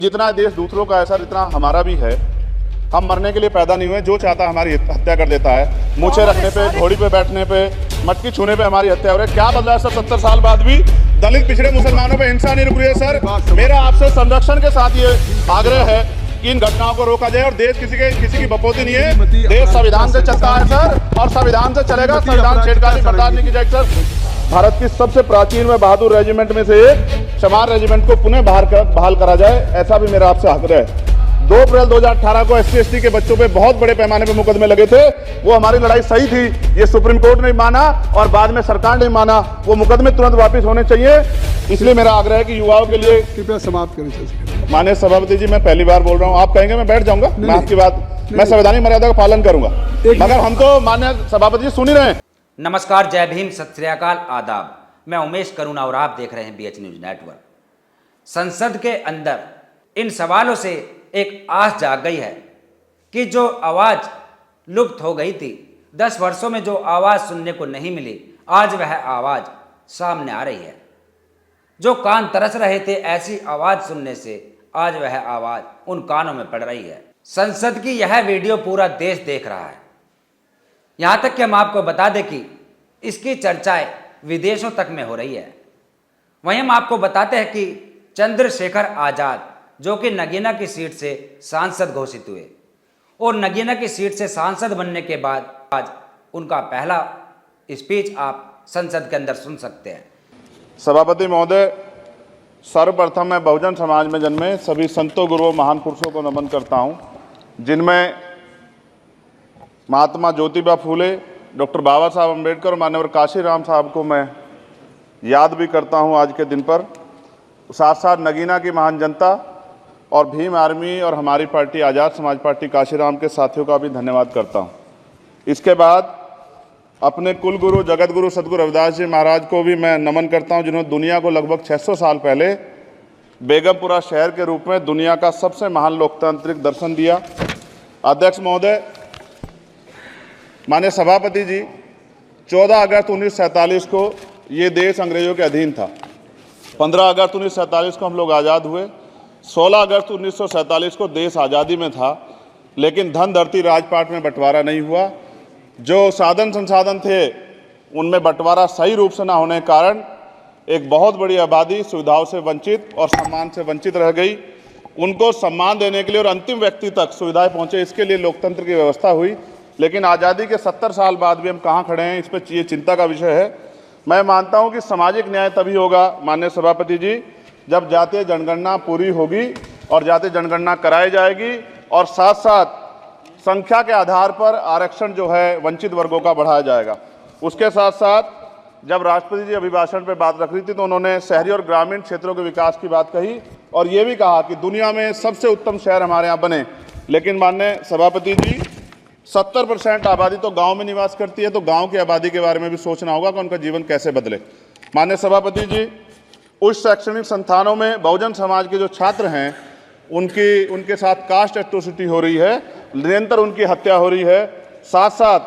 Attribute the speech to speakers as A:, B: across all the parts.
A: जितना देश दूसरों का है सर, इतना हमारा भी है। हम मरने के लिए पैदा नहीं हुए। जो चाहता है हमारी हत्या कर देता है। मूछे रखने पे, घोड़ी पे बैठने पे, मटकी छूने पे हमारी हत्या हो रही है। क्या बदला है सर? 70 साल बाद भी दलित पिछड़े मुसलमानों पे हिंसा नहीं रुक रही है सर। मेरा आपसे संरक्षण के साथ ये आग्रह है कि इन घटनाओं को रोका जाए। और देश किसी की बपोती नहीं है। देश संविधान से चलता है सर, और संविधान से चलेगा। संविधान छेड़खानी बर्दाश्त नहीं की जाएगी सर। भारत की सबसे प्राचीन व बहादुर रेजिमेंट में से एक चमार रेजिमेंट को पुनः बहाल करा जाए, ऐसा भी मेरा आपसे आग्रह है। 2 अप्रैल 2018 को SC/ST के बच्चों पे बहुत बड़े पैमाने पे मुकदमे लगे थे। वो हमारी लड़ाई सही थी, ये सुप्रीम कोर्ट ने माना और बाद में सरकार ने माना। वो मुकदमे तुरंत वापस होने चाहिए। इसलिए मेरा आग्रह है कि युवाओं के लिए
B: कृपया समाप्त करें।
A: माननीय सभापति जी, मैं पहली बार बोल रहा हूँ, आप कहेंगे मैं बैठ जाऊंगा। मैं आपकी बात, मैं संवैधानिक मर्यादा का पालन करूंगा, मगर हम तो माननीय सभापति जी सुन ही रहे हैं।
C: नमस्कार, जय भीम, सत श्री अकाल, आदाब। मैं उमेश करुणा और आप देख रहे हैं BH न्यूज नेटवर्क। संसद के अंदर इन सवालों से एक आस जाग गई है कि जो आवाज लुप्त हो गई थी, 10 वर्षों में जो आवाज सुनने को नहीं मिली, आज वह आवाज सामने आ रही है। जो कान तरस रहे थे ऐसी आवाज सुनने से, आज वह आवाज उन कानों में पड़ रही है। संसद की यह वीडियो पूरा देश देख रहा है। यहां तक कि हम आपको बता दें कि इसकी चर्चाएं विदेशों तक में हो रही है। वहीं हम आपको बताते हैं कि चंद्रशेखर आजाद, जो कि नगीना की सीट से सांसद घोषित हुए, और नगीना की सीट से सांसद बनने के बाद आज उनका पहला स्पीच आप संसद के अंदर सुन सकते हैं।
A: सभापति महोदय, सर्वप्रथम मैं बहुजन समाज में जन्मे सभी संतों, गुरुओं, महान पुरुषों को नमन करता हूं, जिनमें महात्मा ज्योतिबा फूले, डॉक्टर बाबा साहब अम्बेडकर और मान्यवर काशीराम साहब को मैं याद भी करता हूं आज के दिन पर। साथ साथ नगीना की महान जनता और भीम आर्मी और हमारी पार्टी आज़ाद समाज पार्टी काशीराम के साथियों का भी धन्यवाद करता हूं। इसके बाद अपने कुल गुरु जगत गुरु सदगुरु रविदास जी महाराज को भी मैं नमन करता हूं, जिन्होंने दुनिया को लगभग 600 साल पहले बेगमपुरा शहर के रूप में दुनिया का सबसे महान लोकतांत्रिक दर्शन दिया। अध्यक्ष महोदय, माननीय सभापति जी, 14 अगस्त 1947 को ये देश अंग्रेजों के अधीन था। 15 अगस्त 1947 को हम लोग आज़ाद हुए। 16 अगस्त 1947 को देश आज़ादी में था, लेकिन धन धरती राजपाट में बंटवारा नहीं हुआ। जो साधन संसाधन थे उनमें बंटवारा सही रूप से ना होने के कारण एक बहुत बड़ी आबादी सुविधाओं से वंचित और सम्मान से वंचित रह गई। उनको सम्मान देने के लिए और अंतिम व्यक्ति तक सुविधाएं पहुंचे, इसके लिए लोकतंत्र की व्यवस्था हुई। लेकिन आज़ादी के 70 साल बाद भी हम कहाँ खड़े हैं, इस पर ये चिंता का विषय है। मैं मानता हूं कि सामाजिक न्याय तभी होगा माननीय सभापति जी, जब जातीय जनगणना पूरी होगी और जातीय जनगणना कराई जाएगी, और साथ साथ संख्या के आधार पर आरक्षण जो है वंचित वर्गों का बढ़ाया जाएगा। उसके साथ साथ जब राष्ट्रपति जी अभिभाषण पर बात रख रही थी तो उन्होंने शहरी और ग्रामीण क्षेत्रों के विकास की बात कही, और ये भी कहा कि दुनिया में सबसे उत्तम शहर हमारे यहाँ बने। लेकिन माननीय सभापति जी, 70% आबादी तो गांव में निवास करती है, तो गांव की आबादी के बारे में भी सोचना होगा कि उनका जीवन कैसे बदले। माननीय सभापति जी, उच्च शैक्षणिक संस्थानों में बहुजन समाज के जो छात्र हैं उनके साथ कास्ट एट्रोसिटी हो रही है, निरंतर उनकी हत्या हो रही है। साथ साथ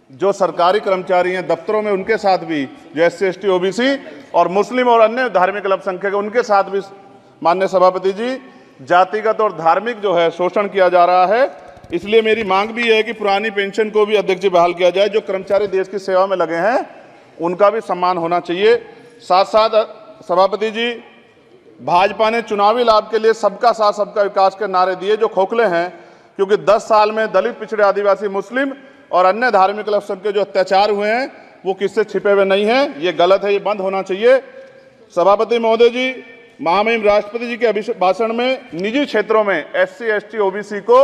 A: जो सरकारी कर्मचारी हैं दफ्तरों में, उनके साथ भी जो SC/ST OBC और मुस्लिम और अन्य धार्मिक अल्पसंख्यक उनके साथ भी माननीय सभापति जी जातिगत और धार्मिक जो है शोषण किया जा रहा है। इसलिए मेरी मांग भी है कि पुरानी पेंशन को भी अध्यक्ष जी बहाल किया जाए। जो कर्मचारी देश की सेवा में लगे हैं उनका भी सम्मान होना चाहिए। साथ साथ सभापति जी, भाजपा ने चुनावी लाभ के लिए सबका साथ सबका विकास के नारे दिए, जो खोखले हैं, क्योंकि 10 साल में दलित पिछड़े आदिवासी मुस्लिम और अन्य धार्मिक अल्पसंख्यक जो अत्याचार हुए हैं वो किससे छिपे हुए नहीं हैं। ये गलत है, ये बंद होना चाहिए। सभापति महोदय जी, महामहिम राष्ट्रपति जी के भाषण में निजी क्षेत्रों में SC/ST OBC को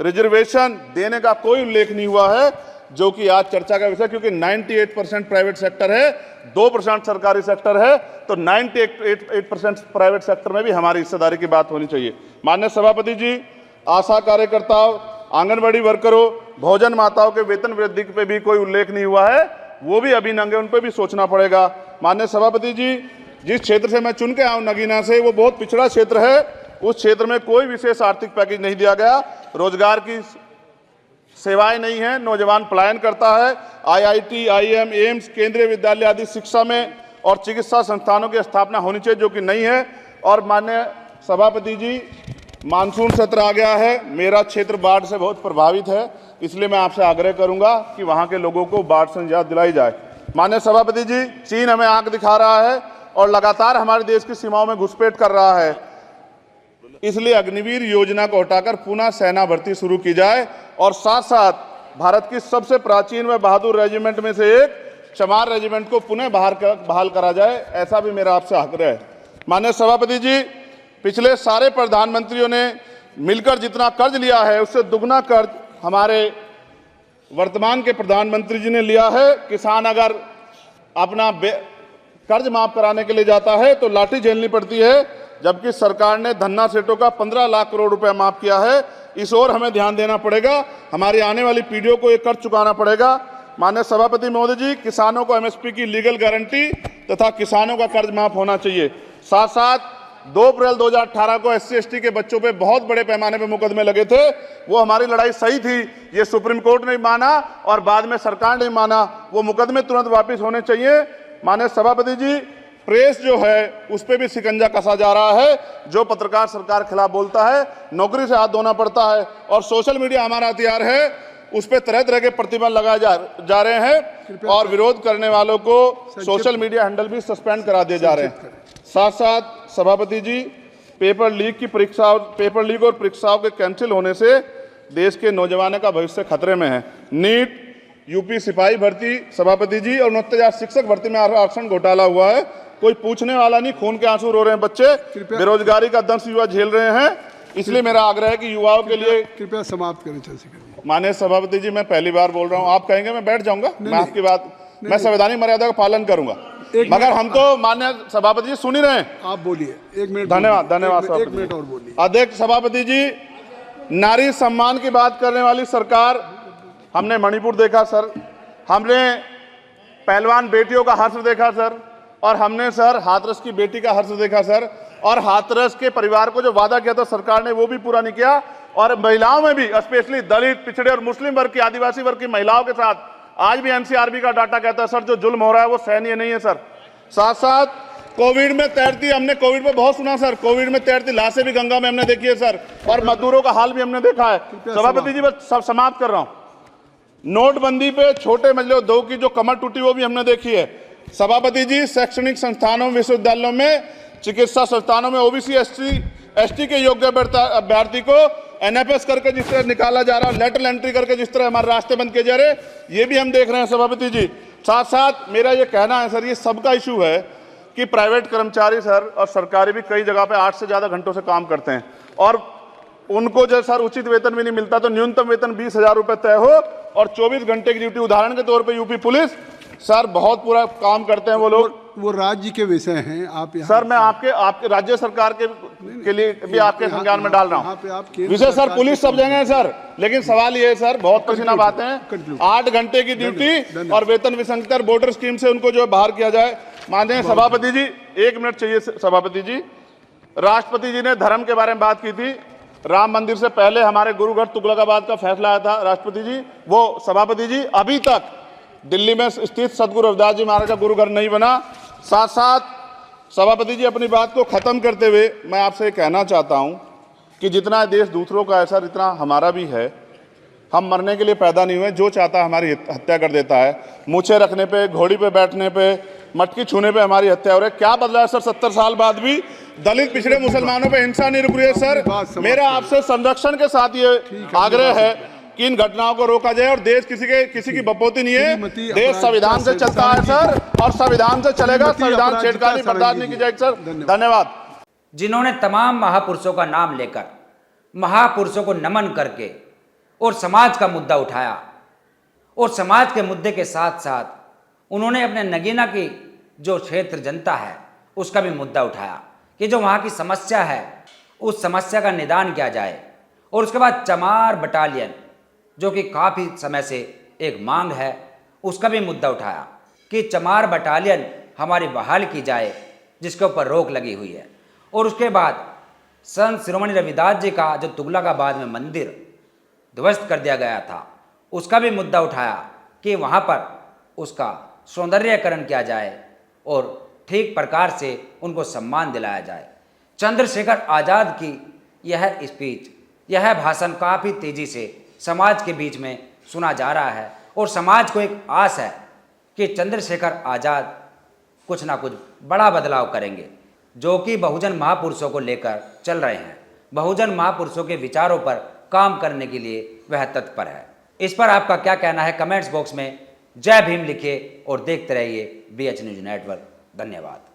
A: रिजर्वेशन देने का कोई उल्लेख नहीं हुआ है, जो कि आज चर्चा का विषय, क्योंकि 98% प्राइवेट सेक्टर है, 2% सरकारी सेक्टर है, तो 98% प्राइवेट सेक्टर में भी हमारी हिस्सेदारी की बात होनी चाहिए। माननीय सभापति जी, आशा कार्यकर्ताओं, आंगनबाड़ी वर्करों, भोजन माताओं के वेतन वृद्धि पे भी कोई उल्लेख नहीं हुआ है, वो भी अभी नंगे, उन पर भी सोचना पड़ेगा। माननीय सभापति जी, जिस क्षेत्र से मैं चुन के आऊँ नगीना से, वो बहुत पिछड़ा क्षेत्र है। उस क्षेत्र में कोई विशेष आर्थिक पैकेज नहीं दिया गया, रोजगार की सेवाएं नहीं है, नौजवान पलायन करता है। IIT, IIM, एम्स, केंद्रीय विद्यालय आदि शिक्षा में और चिकित्सा संस्थानों की स्थापना होनी चाहिए, जो कि नहीं है। और माननीय सभापति जी, मानसून सत्र आ गया है। मेरा क्षेत्र बाढ़ से बहुत प्रभावित है, इसलिए मैं आपसे आग्रह करूंगा कि वहां के लोगों को बाढ़ से निजात दिलाई जाए। माननीय सभापति जी, चीन हमें आंख दिखा रहा है और लगातार हमारे देश की सीमाओं में घुसपैठ कर रहा है, इसलिए अग्निवीर योजना को हटाकर पुनः सेना भर्ती शुरू की जाए और साथ साथ भारत की सबसे प्राचीन व बहादुर रेजिमेंट में से एक चमार रेजिमेंट को पुनः बहाल करा जाए, ऐसा भी मेरा आपसे आग्रह है। माननीय सभापति जी, पिछले सारे प्रधानमंत्रियों ने मिलकर जितना कर्ज लिया है उससे दुगना कर्ज हमारे वर्तमान के प्रधानमंत्री जी ने लिया है। किसान अगर अपना कर्ज माफ कराने के लिए जाता है तो लाठी झेलनी पड़ती है, जबकि सरकार ने धन्ना सेठों का 15 लाख करोड़ रुपया माफ किया है। इस ओर हमें ध्यान देना पड़ेगा, हमारी आने वाली पीढ़ियों को ये कर्ज चुकाना पड़ेगा। माननीय सभापति महोदय जी, किसानों को एमएसपी की लीगल गारंटी तथा किसानों का कर्ज माफ होना चाहिए। साथ साथ 2 अप्रैल 2018 को SC/ST के बच्चों पे बहुत बड़े पैमाने पे मुकदमे लगे थे, वो हमारी लड़ाई सही थी, ये सुप्रीम कोर्ट ने माना और बाद में सरकार ने माना, वो मुकदमे तुरंत वापस होने चाहिए। माननीय सभापति जी, प्रेस जो है उस पर भी शिकंजा कसा जा रहा है, जो पत्रकार सरकार के खिलाफ बोलता है नौकरी से हाथ धोना पड़ता है, और सोशल मीडिया हमारा हथियार है, उस पर तरह तरह के प्रतिबंध लगाए जा रहे हैं और विरोध करने वालों को सोशल मीडिया हैंडल भी सस्पेंड करा दिए जा रहे हैं। साथ साथ सभापति जी, पेपर लीक और परीक्षाओं के कैंसिल होने से देश के नौजवानों का भविष्य खतरे में है। नीट, यूपी सिपाही भर्ती सभापति जी और 69,000 शिक्षक भर्ती में आरक्षण घोटाला हुआ है, कोई पूछने वाला नहीं, खून के आंसू रो रहे हैं बच्चे, बेरोजगारी का दंश युवा झेल रहे हैं, इसलिए मेरा आग्रह है कि युवाओं के लिए
B: कृपया समाप्त करें चंद्रशेखर जी।
A: माननीय सभापति जी, मैं पहली बार बोल रहा हूं, आप कहेंगे मैं बैठ जाऊंगा, मैं आपकी बात, मैं संवैधानिक मर्यादा का पालन करूंगा, मगर हम तो माननीय सभापति जी सुन ही रहे हैं।
B: आप बोलिए, 1 मिनट।
A: धन्यवाद।
B: 1 मिनट और बोलिए।
A: अध्यक्ष सभापति जी, नारी सम्मान की बात करने वाली सरकार, हमने मणिपुर देखा सर, हमने पहलवान बेटियों का हर्ष देखा सर, और हमने सर हाथरस की बेटी का हर्ष देखा सर, और हाथरस के परिवार को जो वादा किया था सरकार ने वो भी पूरा नहीं किया, और महिलाओं में भी स्पेशली दलित, पिछड़े और मुस्लिम वर्ग की, आदिवासी वर्ग की महिलाओं के साथ आज भी एनसीआरबी का डाटा कहता है सर जो जुल्म हो रहा है वो सहनीय नहीं है सर। साथ साथ कोविड में तैरती, हमने कोविड में बहुत सुना सर, कोविड में तैरती लाशें भी गंगा में हमने देखी है सर, और मजदूरों का हाल भी हमने देखा है। सभापति जी, बस सब समाप्त कर रहा हूं। नोटबंदी पे छोटे मजले उद्योग की जो कमर टूटी वो भी हमने देखी है। सभापति जी, शैक्षणिक संस्थानों, विश्वविद्यालयों में, चिकित्सा संस्थानों में ओबीसी एसटी के योग्य अभ्यर्थी को एनएफएस करके जिस तरह निकाला जा रहा है, लेटरल एंट्री करके जिस तरह हमारे रास्ते बंद किए जा रहे, ये भी हम देख रहे हैं सभापति जी। साथ साथ मेरा ये कहना है सर, ये सबका इशू है कि प्राइवेट कर्मचारी सर और सरकारी भी कई जगह पे 8 से ज्यादा घंटों से काम करते हैं, और उनको जो सर उचित वेतन भी नहीं मिलता, तो न्यूनतम वेतन 20,000 रुपए तय हो और 24 घंटे की ड्यूटी। उदाहरण के तौर पर यूपी पुलिस सर बहुत पूरा काम करते हैं वो लोग,
B: वो राज्य के विषय हैं। आप
A: सर मैं आपके राज्य सरकार के लिए भी आपके संज्ञान में डाल रहा हूँ विषय सर, पुलिस सब जगह है सर, लेकिन सवाल ये है सर, बहुत पसीना बातें हैं, 8 घंटे की ड्यूटी और वेतन विसंगति, बॉर्डर स्कीम से उनको जो बाहर किया जाए। माननीय सभापति जी, 1 मिनट चाहिए सभापति जी। राष्ट्रपति जी ने धर्म के बारे में बात की थी, राम मंदिर से पहले हमारे गुरुघर तुगलकाबाद का फैसला आया था राष्ट्रपति जी, वो सभापति जी अभी तक दिल्ली में स्थित सदगुरु रविदास जी महाराज का गुरुघर नहीं बना। साथ साथ सभापति जी, अपनी बात को खत्म करते हुए मैं आपसे कहना चाहता हूं कि जितना देश दूसरों का है सर, इतना हमारा भी है। हम मरने के लिए पैदा नहीं हुए, जो चाहता है हमारी हत्या कर देता है। मूछें रखने पे, घोड़ी पे बैठने पे, मटकी छूने पे हमारी हत्या हो रही है। क्या बदला है सर 70 साल बाद भी? दलित, पिछड़े, मुसलमानों पे हिंसा नहीं रुक रही है सर। मेरा आपसे संरक्षण के साथ ये आग्रह है कि इन घटनाओं को रोका जाए, और देश किसी की बपोती नहीं है, देश संविधान से चलता है सर, और संविधान से चलेगा, संविधान छेड़खानी बर्दाश्त नहीं की जाएगी सर। धन्यवाद।
C: जिन्होंने तमाम महापुरुषों का नाम लेकर, महापुरुषों को नमन करके और समाज का मुद्दा उठाया, और समाज के मुद्दे के साथ साथ उन्होंने अपने नगीना की जो क्षेत्र जनता है उसका भी मुद्दा उठाया कि जो वहाँ की समस्या है उस समस्या का निदान किया जाए। और उसके बाद चमार बटालियन, जो कि काफ़ी समय से एक मांग है, उसका भी मुद्दा उठाया कि चमार बटालियन हमारी बहाल की जाए, जिसके ऊपर रोक लगी हुई है। और उसके बाद संत शिरोमणि रविदास जी का जो तुगलकाबाद में मंदिर ध्वस्त कर दिया गया था, उसका भी मुद्दा उठाया कि वहाँ पर उसका सौंदर्यीकरण किया जाए और ठीक प्रकार से उनको सम्मान दिलाया जाए। चंद्रशेखर आज़ाद की यह स्पीच, यह भाषण काफ़ी तेज़ी से समाज के बीच में सुना जा रहा है और समाज को एक आस है कि चंद्रशेखर आज़ाद कुछ ना कुछ बड़ा बदलाव करेंगे, जो कि बहुजन महापुरुषों को लेकर चल रहे हैं। बहुजन महापुरुषों के विचारों पर काम करने के लिए वह तत्पर है। इस पर आपका क्या कहना है कमेंट्स बॉक्स में जय भीम लिखिए और देखते रहिए BH न्यूज़ नेटवर्क। धन्यवाद।